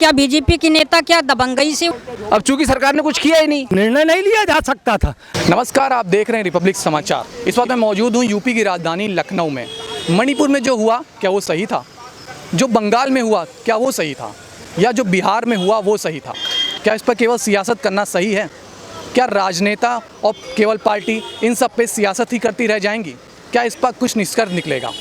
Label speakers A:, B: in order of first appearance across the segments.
A: क्या बीजेपी के नेता क्या दबंगई से?
B: अब चूंकि सरकार ने कुछ किया ही नहीं,
C: निर्णय नहीं लिया जा सकता था।
D: नमस्कार, आप देख रहे हैं रिपब्लिक समाचार। इस वक्त मैं मौजूद हूँ यूपी की राजधानी लखनऊ में। मणिपुर में जो हुआ क्या वो सही था? जो बंगाल में हुआ क्या वो सही था? या जो बिहार में हुआ वो सही था? क्या इस पर केवल सियासत करना सही है? क्या राजनेता और केवल पार्टी इन सब पे सियासत ही करती रह जाएंगी? क्या इस पर कुछ निष्कर्ष निकलेगा?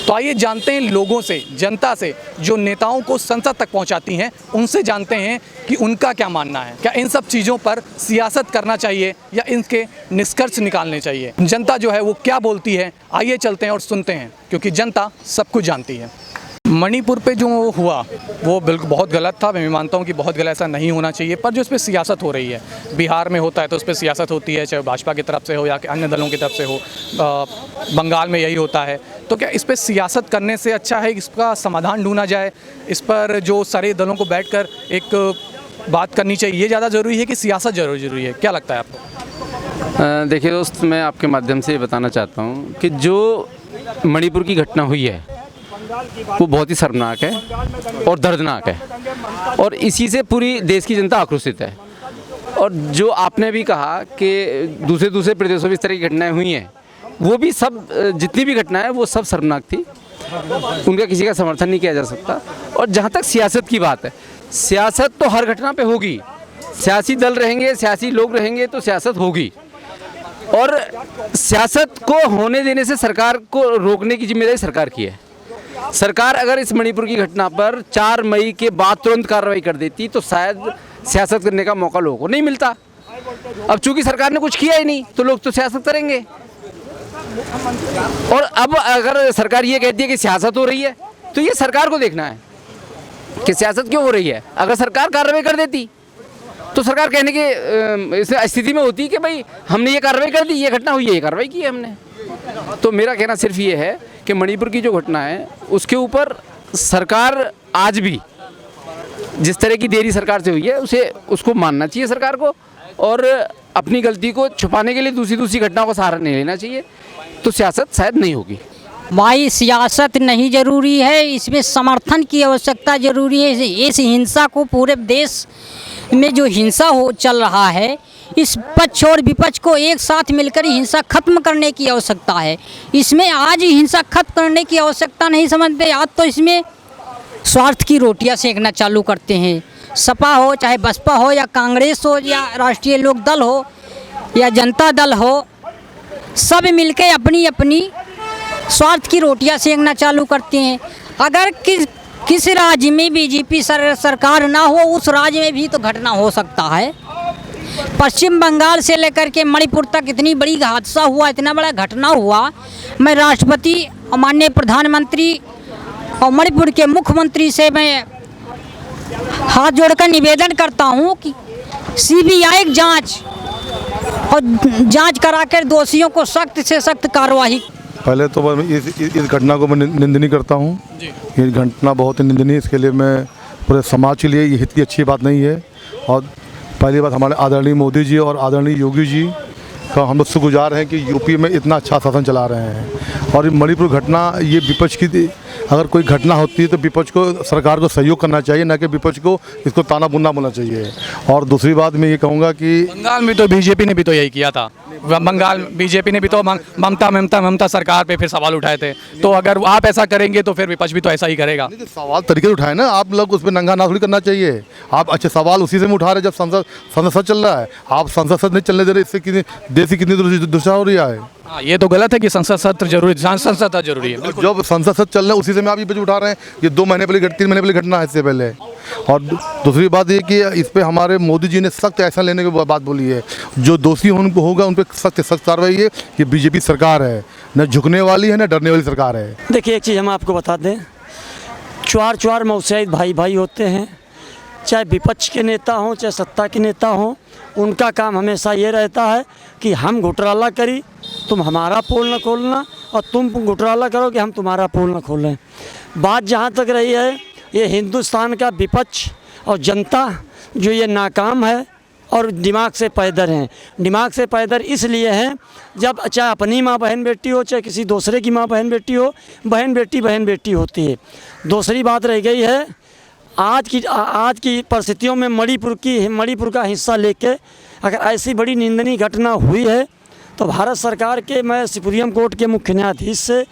D: तो आइए जानते हैं लोगों से, जनता से, जो नेताओं को संसद तक पहुंचाती हैं, उनसे जानते हैं कि उनका क्या मानना है। क्या इन सब चीज़ों पर सियासत करना चाहिए या इनके निष्कर्ष निकालने चाहिए? जनता जो है वो क्या बोलती है, आइए चलते हैं और सुनते हैं, क्योंकि जनता सब कुछ जानती है। मणिपुर पे जो हुआ वो बिल्कुल बहुत गलत था। मैं मानता हूँ कि बहुत गलत, ऐसा नहीं होना चाहिए। पर जो इस पर सियासत हो रही है, बिहार में होता है तो उस पर सियासत होती है, चाहे भाजपा की तरफ से हो या अन्य दलों की तरफ से हो। बंगाल में यही होता है। तो क्या इस पर सियासत करने से अच्छा है इसका समाधान ढूंढा जाए? इस पर जो सारे दलों को बैठकर एक बात करनी चाहिए, ये ज़्यादा ज़रूरी है कि सियासत ज़रूरी है? क्या लगता है आपको?
B: देखिए दोस्त, मैं आपके माध्यम से ये बताना चाहता हूँ कि जो मणिपुर की घटना हुई है वो बहुत ही शर्मनाक है और दर्दनाक है, और इसी से पूरी देश की जनता आक्रोशित है। और जो आपने भी कहा कि दूसरे प्रदेशों में इस तरह की घटनाएं हुई हैं, वो भी सब, जितनी भी घटनाएं वो सब शर्मनाक थी, उनका किसी का समर्थन नहीं किया जा सकता। और जहाँ तक सियासत की बात है, सियासत तो हर घटना पे होगी। सियासी दल रहेंगे, सियासी लोग रहेंगे तो सियासत होगी, और सियासत को होने देने से सरकार को रोकने की जिम्मेदारी सरकार की है। सरकार अगर इस मणिपुर की घटना पर 4 मई के बाद तुरंत कार्रवाई कर देती तो शायद सियासत करने का मौका लोगों को नहीं मिलता। अब चूंकि सरकार ने कुछ किया ही नहीं तो लोग तो सियासत करेंगे। और अब अगर सरकार ये कहती है कि सियासत हो रही है तो ये सरकार को देखना है कि सियासत क्यों हो रही है। अगर सरकार कार्रवाई कर देती तो सरकार कहने के इस स्थिति में होती कि भाई हमने ये कार्रवाई कर दी, ये घटना हुई है, ये कार्रवाई की है हमने। तो मेरा कहना सिर्फ ये है कि मणिपुर की जो घटना है उसके ऊपर सरकार आज भी, जिस तरह की देरी सरकार से हुई है, उसको मानना चाहिए सरकार को, और अपनी गलती को छुपाने के लिए दूसरी घटनाओं का सहारा नहीं लेना चाहिए। तो सियासत शायद नहीं होगी।
A: भाई सियासत नहीं जरूरी है, इसमें समर्थन की आवश्यकता जरूरी है। इस हिंसा को, पूरे देश में जो हिंसा चल रहा है, इस पक्ष और विपक्ष को एक साथ मिलकर हिंसा खत्म करने की आवश्यकता है। इसमें आज हिंसा खत्म करने की आवश्यकता नहीं समझते। आज तो इसमें स्वार्थ की रोटियां सेकना चालू करते हैं। सपा हो, चाहे बसपा हो, या कांग्रेस हो, या राष्ट्रीय लोक दल हो, या जनता दल हो, सब मिलकर अपनी अपनी स्वार्थ की रोटियां सेकना चालू करते हैं। अगर किस राज्य में बीजेपी सरकार ना हो, उस राज्य में भी तो घटना हो सकता है। पश्चिम बंगाल से लेकर के मणिपुर तक इतनी बड़ी हादसा हुआ, इतना बड़ा घटना हुआ। मैं राष्ट्रपति और माननीय प्रधानमंत्री और मणिपुर के मुख्यमंत्री से मैं हाथ जोड़कर निवेदन करता हूं कि सीबीआई जांच कराकर दोषियों को सख्त से सख्त कार्रवाई।
E: पहले तो मैं इस घटना को मैं निंदनीय करता हूं। ये घटना बहुत ही निंदनीय, इसके लिए मैं पूरे समाज के लिए ये इतनी अच्छी बात नहीं है। और पहली बात, हमारे आदरणीय मोदी जी और आदरणीय योगी जी का हम लोग शुक्रगुजार हैं कि यूपी में इतना अच्छा शासन चला रहे हैं। और मणिपुर घटना, ये विपक्ष की, अगर कोई घटना होती है तो विपक्ष को, सरकार को सहयोग करना चाहिए, ना कि विपक्ष को इसको ताना बुना बोलना चाहिए। और दूसरी बात मैं ये कहूँगा कि
D: बंगाल में तो बीजेपी ने भी तो यही किया था। बंगाल बीजेपी ने भी तो ममता सरकार पे फिर सवाल उठाए थे। तो अगर आप ऐसा करेंगे तो फिर विपक्ष भी तो ऐसा ही करेगा।
E: तो सवाल तरीके से उठाए ना, आप लोग उस पर नंगा नाच करना चाहिए। आप अच्छे सवाल उसी से उठा रहे जब संसद चल रहा है। आप संसद सत्र नहीं चलने दे रहे, इससे देश की कितनी दुर्दशा हो रही है।
D: हाँ, ये तो गलत है कि संसद सत्र जरूरी, संसद सत्र जरूरी है।
E: जब संसद सत्र चल रहा है उसी से में आप ये पे उठा रहे हैं। ये 2 महीने पहले, 3 महीने पहले घटना है इससे पहले। और दूसरी बात ये कि इस पे हमारे मोदी जी ने सख्त एक्शन लेने की बात बोली है। जो दोषी होगा उन पर सख्त कार्रवाई है। ये बीजेपी सरकार है, न झुकने वाली है न डरने वाली सरकार है।
C: देखिए, एक चीज़ हम आपको बता दें, चार मौसैद भाई होते हैं, चाहे विपक्ष के नेता हों चाहे सत्ता के नेता हों। उनका काम हमेशा ये रहता है कि हम घोटाला करी, तुम हमारा पोल न खोलना, और तुम घोटाला करो कि हम तुम्हारा पोल न खोलें। बात जहाँ तक रही है, ये हिंदुस्तान का विपक्ष और जनता जो ये नाकाम है और दिमाग से पैदर हैं। दिमाग से पैदर इसलिए हैं, जब चाहे अपनी माँ बहन बेटी हो चाहे किसी दूसरे की माँ बहन बेटी हो, बहन बेटी होती है। दूसरी बात रह गई है, आज की परिस्थितियों में मणिपुर का हिस्सा लेके अगर ऐसी बड़ी निंदनीय घटना हुई है तो भारत सरकार के, मैं सुप्रीम कोर्ट के मुख्य न्यायाधीश से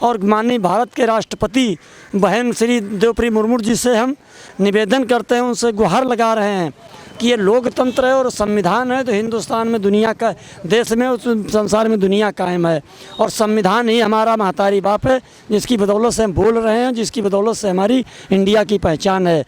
C: और माननीय भारत के राष्ट्रपति बहन श्री द्रौपदी मुर्मू जी से हम निवेदन करते हैं, उनसे गुहार लगा रहे हैं कि ये लोकतंत्र है और संविधान है तो हिंदुस्तान में दुनिया का, देश में और संसार में दुनिया कायम है, और संविधान ही हमारा महतारी बाप है जिसकी बदौलत से हम बोल रहे हैं, जिसकी बदौलत से हमारी इंडिया की पहचान है।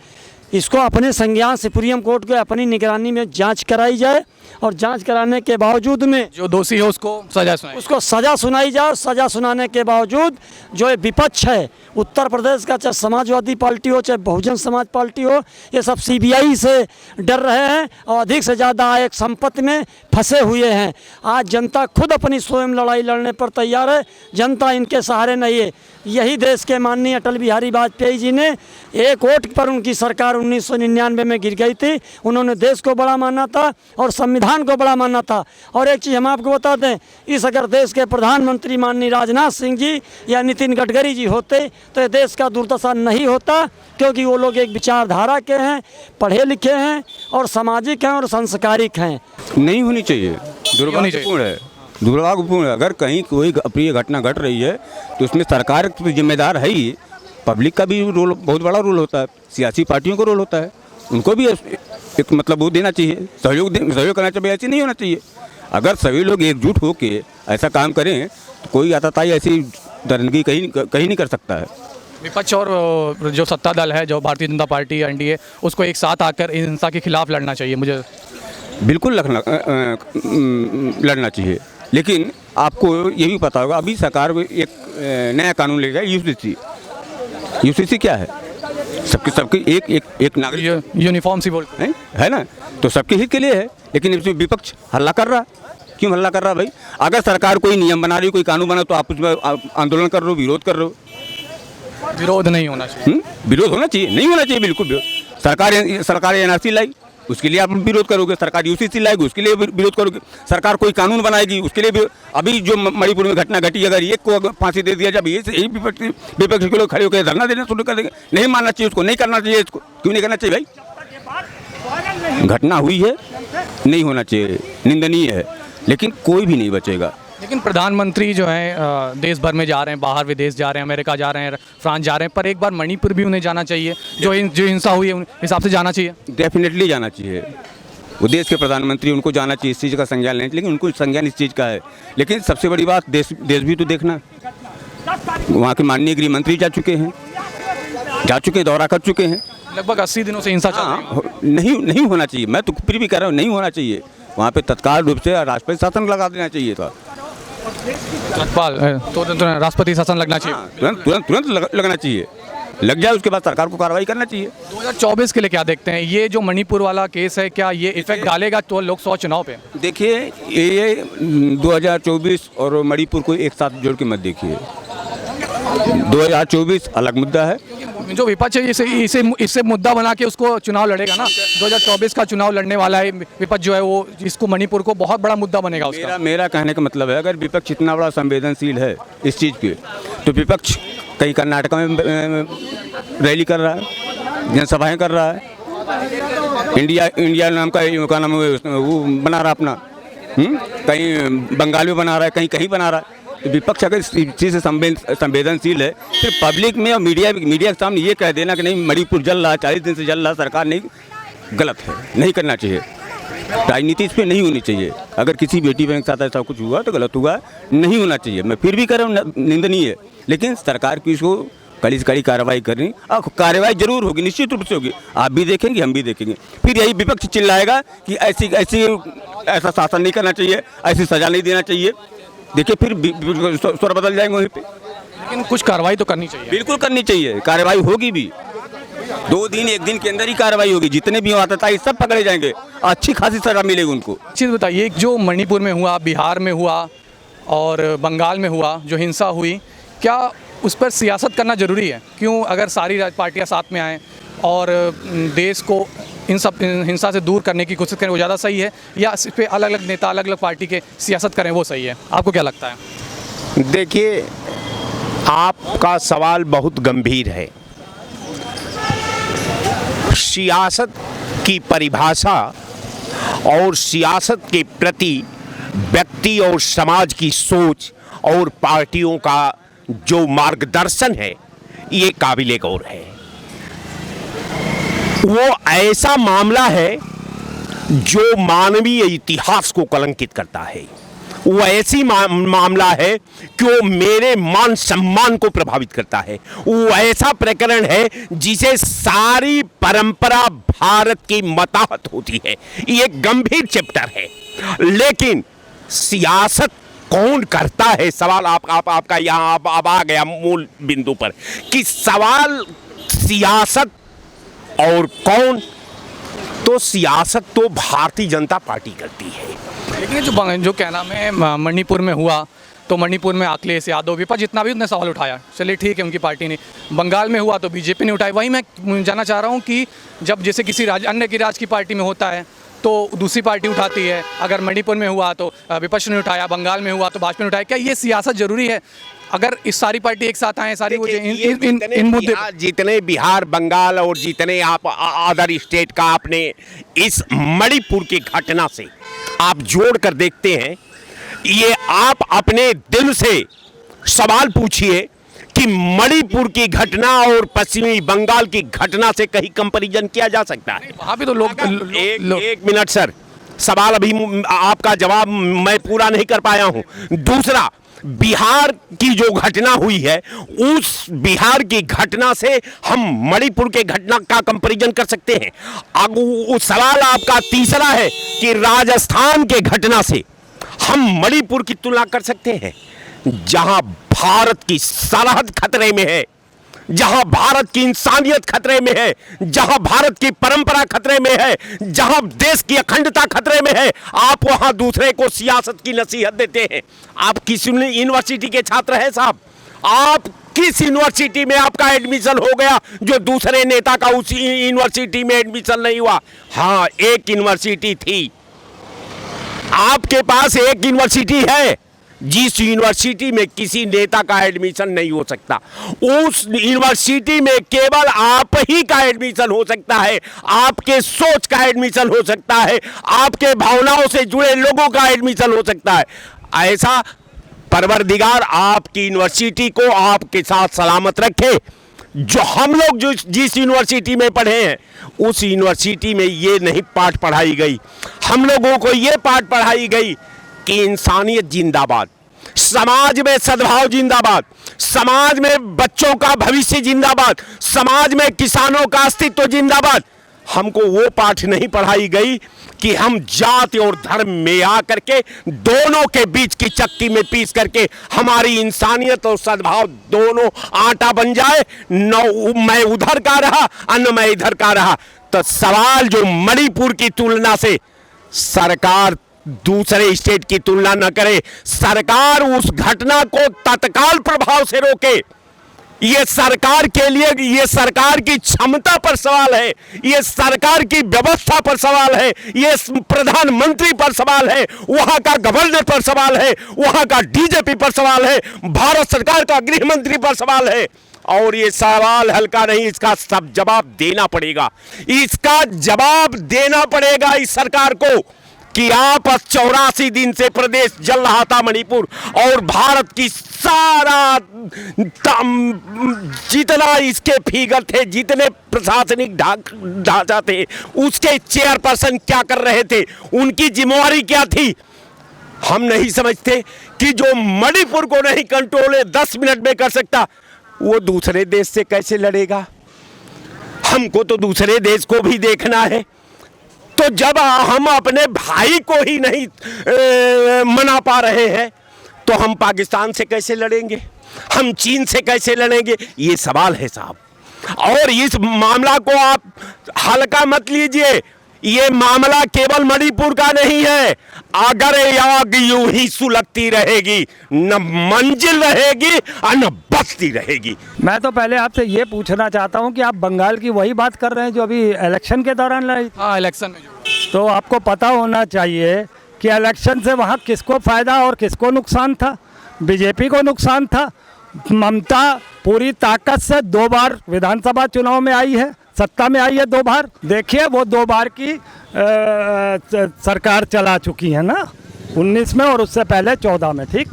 C: इसको अपने संज्ञान सुप्रीम कोर्ट को अपनी निगरानी में जांच कराई जाए और जांच कराने के बावजूद में
D: जो दोषी है उसको सजा सुनाई।
C: उसको सज़ा सुनाई जाए और सज़ा सुनाने के बावजूद जो ये विपक्ष है उत्तर प्रदेश का, चाहे समाजवादी पार्टी हो चाहे बहुजन समाज पार्टी हो, ये सब सीबीआई से डर रहे हैं और अधिक से ज़्यादा एक संपत्ति में फंसे हुए हैं। आज जनता खुद अपनी स्वयं लड़ाई लड़ने पर तैयार है, जनता इनके सहारे नहीं है। यही देश के माननीय अटल बिहारी वाजपेयी जी ने एक वोट पर उनकी सरकार 1999 में गिर गई थी। उन्होंने देश को बड़ा माना था और संविधान को बड़ा माना था। और एक चीज़ हम आपको बता दें, इस अगर देश के प्रधानमंत्री माननीय राजनाथ सिंह जी या नितिन गडकरी जी होते तो ये देश का दुर्दशा नहीं होता, क्योंकि वो लोग एक विचारधारा के हैं, पढ़े लिखे हैं और सामाजिक हैं और संस्कारिक हैं।
F: नहीं होनी चाहिए, दुर्भाग्यपूर्ण है, दुर्भाग्यपूर्ण है। अगर कहीं कोई अप्रिय घटना घट रही है तो उसमें सरकार जिम्मेदार है ही, पब्लिक का भी रोल, बहुत बड़ा रोल होता है, सियासी पार्टियों का रोल होता है, उनको भी एक मतलब वो देना चाहिए, सहयोग करना चाहिए। ऐसे नहीं होना चाहिए। अगर सभी लोग एकजुट होकर ऐसा काम करें तो कोई आतताई ऐसी दरंगी कहीं नहीं कर सकता है।
D: विपक्ष और जो सत्ता दल है, जो भारतीय जनता पार्टी या एनडीए, उसको एक साथ आकर हिंसा के खिलाफ लड़ना चाहिए। मुझे
F: बिल्कुल लड़ना चाहिए, लेकिन आपको ये भी पता होगा अभी सरकार एक नया कानून लेगा, यूसीसी क्या है? सबकी एक नागरिक
D: यूनिफॉर्म सी बोल
F: है ना, तो सबके हित के लिए है। लेकिन इसमें विपक्ष हल्ला कर रहा, क्यों हल्ला कर रहा भाई? अगर सरकार कोई नियम बना रही, कोई कानून बना तो आप उसमें आंदोलन कर रहे हो, विरोध कर रहे हो।
D: विरोध नहीं होना चाहिए।
F: विरोध होना चाहिए, नहीं होना चाहिए बिल्कुल। सरकार एनआरसी लाई, उसके लिए आप विरोध करोगे। सरकार यूसीसी लाएगी, उसके लिए विरोध करोगे। सरकार कोई कानून बनाएगी, उसके लिए भी। अभी जो मणिपुर में घटना घटी, अगर एक को फांसी दे दिया जाए, यही विपक्ष के लोग खड़े होकर धरना देना शुरू कर देंगे। नहीं मानना चाहिए उसको, नहीं करना चाहिए इसको। क्यों नहीं करना चाहिए भाई? घटना हुई है, नहीं होना चाहिए, निंदनीय है, लेकिन कोई भी नहीं बचेगा।
D: लेकिन प्रधानमंत्री जो हैं देश भर में जा रहे हैं, बाहर विदेश जा रहे हैं, अमेरिका जा रहे हैं, फ्रांस जा रहे हैं, पर एक बार मणिपुर भी उन्हें जाना चाहिए। जो हिंसा हुई है उस हिसाब से जाना चाहिए।
F: डेफिनेटली जाना चाहिए। वो देश के प्रधानमंत्री, उनको जाना चाहिए, इस चीज़ का संज्ञान लेना चाहिए। लेकिन उनको संज्ञान इस चीज़ का है। लेकिन सबसे बड़ी बात, देश भी तो देखना। वहाँ के माननीय गृह मंत्री जा चुके हैं, दौरा कर चुके हैं।
D: लगभग 80 दिनों से हिंसा चल रही है।
F: नहीं होना चाहिए। मैं तो फिर भी कह रहा हूँ, नहीं होना चाहिए। वहाँ पे तत्काल रूप से राष्ट्रपति शासन लगा देना चाहिए था।
D: राष्ट्रपति शासन लगना चाहिए।
F: तुरंत लगना चाहिए। लग जाए, उसके बाद सरकार को कार्रवाई करना चाहिए।
D: 2024 के लिए क्या देखते हैं? ये जो मणिपुर वाला केस है, क्या ये इफेक्ट डालेगा तो लोकसभा चुनाव पे? देखिए,
F: ये 2024 और मणिपुर को एक साथ जोड़ के मत देखिए। 2024 अलग मुद्दा है।
D: जो विपक्ष है इससे मुद्दा बना के उसको चुनाव लड़ेगा ना। 2024 का चुनाव लड़ने वाला है विपक्ष जो है, वो इसको मणिपुर को बहुत बड़ा मुद्दा बनेगा उसका।
F: मेरा कहने का मतलब है, अगर विपक्ष इतना बड़ा संवेदनशील है इस चीज़ के, तो विपक्ष कहीं कर्नाटक में रैली कर रहा है, जनसभाएं कर रहा है, इंडिया नाम का नाम वो बना रहा अपना, कहीं बंगाल में बना रहा है, कहीं बना रहा है। तो विपक्ष अगर इस चीज़ से संवेदनशील है, फिर पब्लिक में और मीडिया के सामने ये कह देना कि नहीं मणिपुर जल रहा है, 40 दिन से जल रहा, सरकार नहीं, गलत है, नहीं करना चाहिए। राजनीति इस पर नहीं होनी चाहिए। अगर किसी बेटी बहन के साथ ऐसा कुछ हुआ तो गलत हुआ, नहीं होना चाहिए। मैं फिर भी कह रहा हूँ, निंदनीय है। लेकिन सरकार की इसको कड़ी से कड़ी कार्रवाई करनी, और कार्रवाई जरूर होगी, निश्चित रूप से होगी। आप भी देखेंगे, हम भी देखेंगे। फिर यही विपक्ष चिल्लाएगा कि ऐसा शासन नहीं करना चाहिए, ऐसी सजा नहीं देना चाहिए। देखिए, फिर स्वर बदल जाएंगे वहीं पे।
D: लेकिन कुछ कार्रवाई तो करनी चाहिए।
F: बिल्कुल करनी चाहिए, कार्रवाई होगी भी। 2 दिन 1 दिन के अंदर ही कार्रवाई होगी। जितने भी आतताई सब पकड़े जाएंगे, अच्छी खासी सजा मिलेगी उनको।
D: चीज़ बताइए, जो मणिपुर में हुआ, बिहार में हुआ और बंगाल में हुआ, जो हिंसा हुई, क्या उस पर सियासत करना ज़रूरी है? क्यों? अगर सारी पार्टियां साथ में आएँ और देश को इन सब हिंसा से दूर करने की कोशिश करें, वो ज़्यादा सही है, या इस पर अलग अलग नेता अलग अलग पार्टी के सियासत करें, वो सही है? आपको क्या लगता है?
G: देखिए, आपका सवाल बहुत गंभीर है। सियासत की परिभाषा और सियासत के प्रति व्यक्ति और समाज की सोच और पार्टियों का जो मार्गदर्शन है, ये काबिले गौर है। वो ऐसा मामला है जो मानवीय इतिहास को कलंकित करता है। वो ऐसी मामला है कि वो मेरे मान सम्मान को प्रभावित करता है। वो ऐसा प्रकरण है जिसे सारी परंपरा भारत की मताहत होती है। ये गंभीर चैप्टर है, लेकिन सियासत कौन करता है, सवाल आपका यहाँ अब आ गया मूल बिंदु पर कि सवाल सियासत और कौन, तो सियासत तो भारतीय जनता पार्टी करती है।
D: लेकिन जो क्या नाम है मणिपुर में हुआ, तो मणिपुर में अखिलेश यादव विपक्ष जितना भी उसने सवाल उठाया, चलिए ठीक है उनकी पार्टी ने। बंगाल में हुआ तो बीजेपी ने उठाई। वही मैं जानना चाह रहा हूँ कि जब जैसे किसी अन्य की राज की पार्टी में होता है तो दूसरी पार्टी उठाती है, अगर मणिपुर में हुआ तो विपक्ष ने उठाया, बंगाल में हुआ तो भाजपा ने उठाया। क्या ये सियासत जरूरी है? अगर इस सारी पार्टी एक साथ आए, सारी वो इन मुद्दे,
G: जितने बिहार, बंगाल और जितने आप अदर स्टेट का आपने इस मणिपुर की घटना से आप जोड़ कर देखते हैं, ये आप अपने दिल से सवाल पूछिए कि मणिपुर की घटना और पश्चिमी बंगाल की घटना से कहीं कंपैरिजन किया जा सकता है?
D: वहाँ भी तो लोग
G: एक मिनट सर, सवाल अभी आपका जवाब मैं पूरा नहीं कर पाया हूँ। दूसरा, बिहार की जो घटना हुई है, उस बिहार की घटना से हम मणिपुर के घटना का कंपैरिजन कर सकते हैं? अब सवाल आपका तीसरा है कि राजस्थान के घटना से हम मणिपुर की तुलना कर सकते हैं, जहां भारत की सरहद खतरे में है, जहां भारत की इंसानियत खतरे में है, जहां भारत की परंपरा खतरे में है, जहां देश की अखंडता खतरे में है, आप वहां दूसरे को सियासत की नसीहत देते हैं। आप किस यूनिवर्सिटी के छात्र हैं साहब? आप किस यूनिवर्सिटी में आपका एडमिशन हो गया जो दूसरे नेता का उस यूनिवर्सिटी में एडमिशन नहीं हुआ? हाँ, एक यूनिवर्सिटी थी, आपके पास एक यूनिवर्सिटी है जिस यूनिवर्सिटी में किसी नेता का एडमिशन नहीं हो सकता। उस यूनिवर्सिटी में केवल आप ही का एडमिशन हो सकता है, आपके सोच का एडमिशन हो सकता है, आपके भावनाओं से जुड़े लोगों का एडमिशन हो सकता है। ऐसा परवरदिगार आपकी यूनिवर्सिटी को आपके साथ सलामत रखे। जो हम लोग जो जिस यूनिवर्सिटी में पढ़े हैं, उस यूनिवर्सिटी में ये नहीं पाठ पढ़ाई गई। हम लोगों को ये पाठ पढ़ाई गई कि इंसानियत जिंदाबाद, समाज में सद्भाव जिंदाबाद, समाज में बच्चों का भविष्य जिंदाबाद, समाज में किसानों का अस्तित्व जिंदाबाद। हमको वो पाठ नहीं पढ़ाई गई कि हम जाति और धर्म में आकर के दोनों के बीच की चक्की में पीस करके हमारी इंसानियत और सद्भाव दोनों आटा बन जाए, न मैं उधर का रहा न मैं इधर का रहा। तो सवाल जो मणिपुर की तुलना से सरकार दूसरे स्टेट की तुलना न करे, सरकार उस घटना को तत्काल प्रभाव से रोके। ये सरकार के लिए, ये सरकार की क्षमता पर सवाल है, ये सरकार की व्यवस्था पर सवाल है, ये प्रधानमंत्री पर सवाल है, वहां का गवर्नर पर सवाल है, वहां का डीजीपी पर सवाल है, भारत सरकार का गृह मंत्री पर सवाल है। और ये सवाल हल्का नहीं, इसका सब जवाब देना पड़ेगा। इसका जवाब देना पड़ेगा इस सरकार को कि आप 84 दिन से प्रदेश जल रहा था मणिपुर, और भारत की सारा जितना इसके फिगर थे, जितने प्रशासनिक ढांचा थे, उसके चेयरपर्सन क्या कर रहे थे, उनकी जिम्मेवारी क्या थी? हम नहीं समझते कि जो मणिपुर को नहीं कंट्रोल 10 मिनट में कर सकता, वो दूसरे देश से कैसे लड़ेगा? हमको तो दूसरे देश को भी देखना है। तो जब हम अपने भाई को ही नहीं मना पा रहे हैं, तो हम पाकिस्तान से कैसे लड़ेंगे? हम चीन से कैसे लड़ेंगे? ये सवाल है साहब। और इस मामला को आप हल्का मत लीजिए। ये मामला केवल मणिपुर का नहीं है। अगर आग यूं ही सुलगती रहेगी, न मंजिल रहेगी और न बचती रहेगी।
H: मैं तो पहले आपसे ये पूछना चाहता हूँ कि आप बंगाल की वही बात कर रहे हैं जो अभी इलेक्शन के दौरान लड़ी।
D: हाँ, इलेक्शन में
H: तो आपको पता होना चाहिए कि इलेक्शन से वहाँ किसको फ़ायदा और किसको नुकसान था। बीजेपी को नुकसान था। ममता पूरी ताकत से 2 बार विधानसभा चुनाव में आई है, सत्ता में आई है 2 बार, देखिए वो 2 बार की सरकार चला चुकी है ना, 19 में और उससे पहले 14 में, ठीक।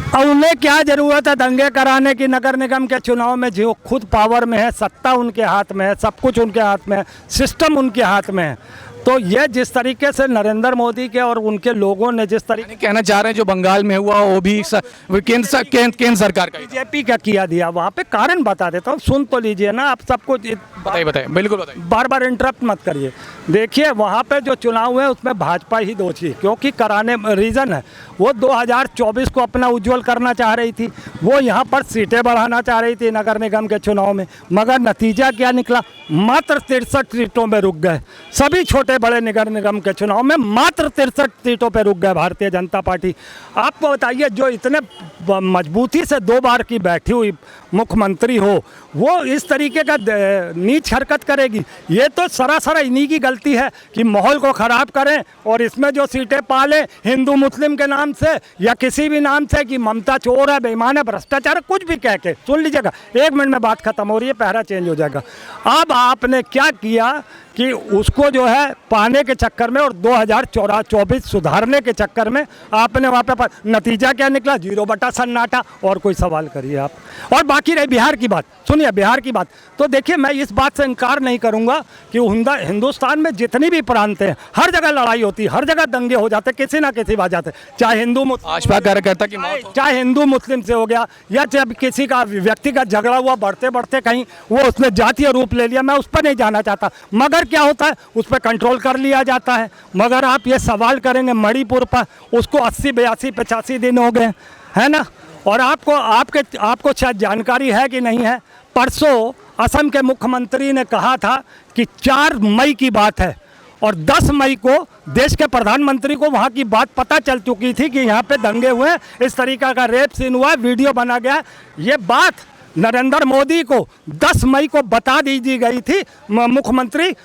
H: अब उन्हें क्या ज़रूरत है दंगे कराने की नगर निगम के चुनाव में, जो खुद पावर में है, सत्ता उनके हाथ में है, सब कुछ उनके हाथ में है, सिस्टम उनके हाथ में है। तो ये जिस तरीके से नरेंद्र मोदी के और उनके लोगों ने जिस तरीके
D: कहना चाह रहे हैं जो बंगाल में हुआ वो भी केंद्र सरकार का ही था।
H: बीजेपी का किया दिया, वहाँ पे कारण बता देता हूँ, सुन तो लीजिए ना आप सब कुछ,
D: बताइए बिल्कुल बताइए।
H: बार बार इंटरप्ट मत करिए। देखिए वहाँ पे जो चुनाव हुए उसमें भाजपा ही दोषी, क्योंकि कराने रीज़न है वो 2024 को अपना उज्जवल करना चाह रही थी, वो यहाँ पर सीटें बढ़ाना चाह रही थी नगर निगम के चुनाव में, मगर नतीजा क्या निकला, मात्र 63 सीटों में रुक गए। सभी छोटे बड़े नगर निगम के चुनाव में मात्र 63 सीटों पर रुक गए भारतीय जनता पार्टी। आपको बताइए जो इतने मजबूती से 2 बार की बैठी हुई मुख्यमंत्री हो, वो इस तरीके का नीच हरकत करेगी, ये तो सरासर इन्हीं की गलती है कि माहौल को ख़राब करें और इसमें जो सीटें पालें हिंदू मुस्लिम के नाम से या किसी भी नाम से कि ममता चोर है, बेईमान है, भ्रष्टाचार है, कुछ भी कह के। सुन लीजिएगा, 1 मिनट में बात खत्म हो रही है, पहरा चेंज हो जाएगा। अब आपने क्या किया कि उसको जो है पाने के चक्कर में और 2024 सुधारने के चक्कर में आपने वहाँ पे नतीजा क्या निकला, 0 सन्नाटा। और कोई सवाल करिए आप। और बाकी रही बिहार की बात, सुनिए बिहार की बात, तो देखिए मैं इस बात से इनकार नहीं करूँगा कि हिंदुस्तान में जितनी भी प्रांत हैं हर जगह लड़ाई होती है, हर जगह दंगे हो जाते, किसी ना किसी बात जाते, चाहे हिंदू
D: भाजपा कार्यकर्ता की मौत हो,
H: चाहे हिंदू मुस्लिम से हो गया या चाहे किसी का व्यक्तिगत झगड़ा हुआ, बढ़ते बढ़ते कहीं वो उसने जातीय रूप ले लिया, मैं उस पर नहीं जाना चाहता, मगर क्या होता है उस पर कंट्रोल कर लिया जाता है। मगर आप ये सवाल करेंगे मणिपुर पर, उसको 80 82 85 दिन हो गए, है ना। और आपको शायद जानकारी है कि नहीं है, परसों असम के मुख्यमंत्री ने कहा था कि 4 मई की बात है और 10 मई को देश के प्रधानमंत्री को वहाँ की बात पता चल चुकी थी कि यहाँ पे दंगे हुए, इस तरीका का रेप सीन हुआ, वीडियो बना गया। ये बात नरेंद्र मोदी को 10 मई को बता दी गई थी मुख्यमंत्री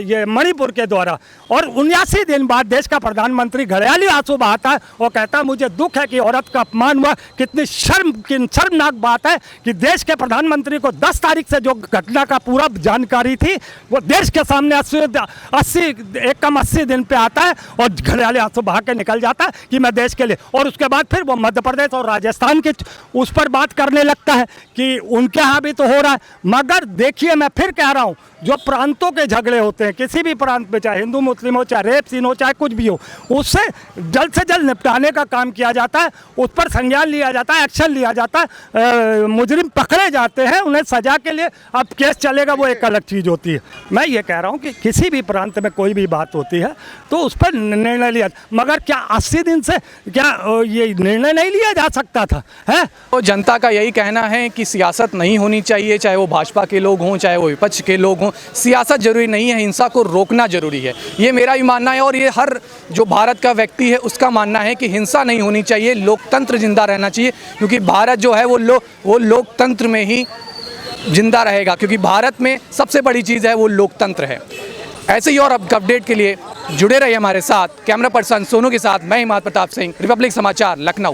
H: ये मणिपुर के द्वारा, और 79 दिन बाद देश का प्रधानमंत्री घड़ियाली आंसू बहाता है और कहता है मुझे दुख है कि औरत का अपमान हुआ। कितनी शर्मनाक बात है कि देश के प्रधानमंत्री को 10 तारीख से जो घटना का पूरा जानकारी थी वो देश के सामने 80 दिन पे आता है और घड़ियाली आंसू बहा के निकल जाता है कि मैं देश के लिए, और उसके बाद फिर वो मध्य प्रदेश और राजस्थान के उस पर बात करने लगता है कि उनके यहाँ भी तो हो रहा है। मगर देखिए मैं फिर कह रहा हूँ, जो प्रांतों के झगड़े होते हैं किसी भी प्रांत में, चाहे हिंदू मुस्लिम हो, चाहे रेप सीन हो, चाहे कुछ भी हो, उससे जल्द से जल्द निपटाने का काम किया जाता है, उस पर संज्ञान लिया जाता है, एक्शन लिया जाता है, मुजरिम पकड़े जाते हैं, उन्हें सजा के लिए अब केस चलेगा वो एक अलग चीज़ होती है। मैं ये कह रहा हूँ कि किसी भी प्रांत में कोई भी बात होती है तो उस पर निर्णय लिया, मगर क्या 80 दिन से क्या ये निर्णय नहीं लिया जा सकता था, है?
D: तो जनता का यही कहना है कि सियासत नहीं होनी चाहिए, चाहे वो भाजपा के लोग हों चाहे वो विपक्ष के लोग हों, सियासत जरूरी नहीं है, हिंसा को रोकना जरूरी है। ये मेरा भी मानना है और ये हर जो भारत का व्यक्ति है उसका मानना है कि हिंसा नहीं होनी चाहिए, लोकतंत्र जिंदा रहना चाहिए, क्योंकि भारत जो है वो लोकतंत्र में ही जिंदा रहेगा, क्योंकि भारत में सबसे बड़ी चीज़ है वो लोकतंत्र है। ऐसे ही और अपडेट के लिए जुड़े रहिए हमारे साथ। कैमरा पर्सन सोनू के साथ मैं हिमात प्रताप सिंह, रिपब्लिक समाचार, लखनऊ।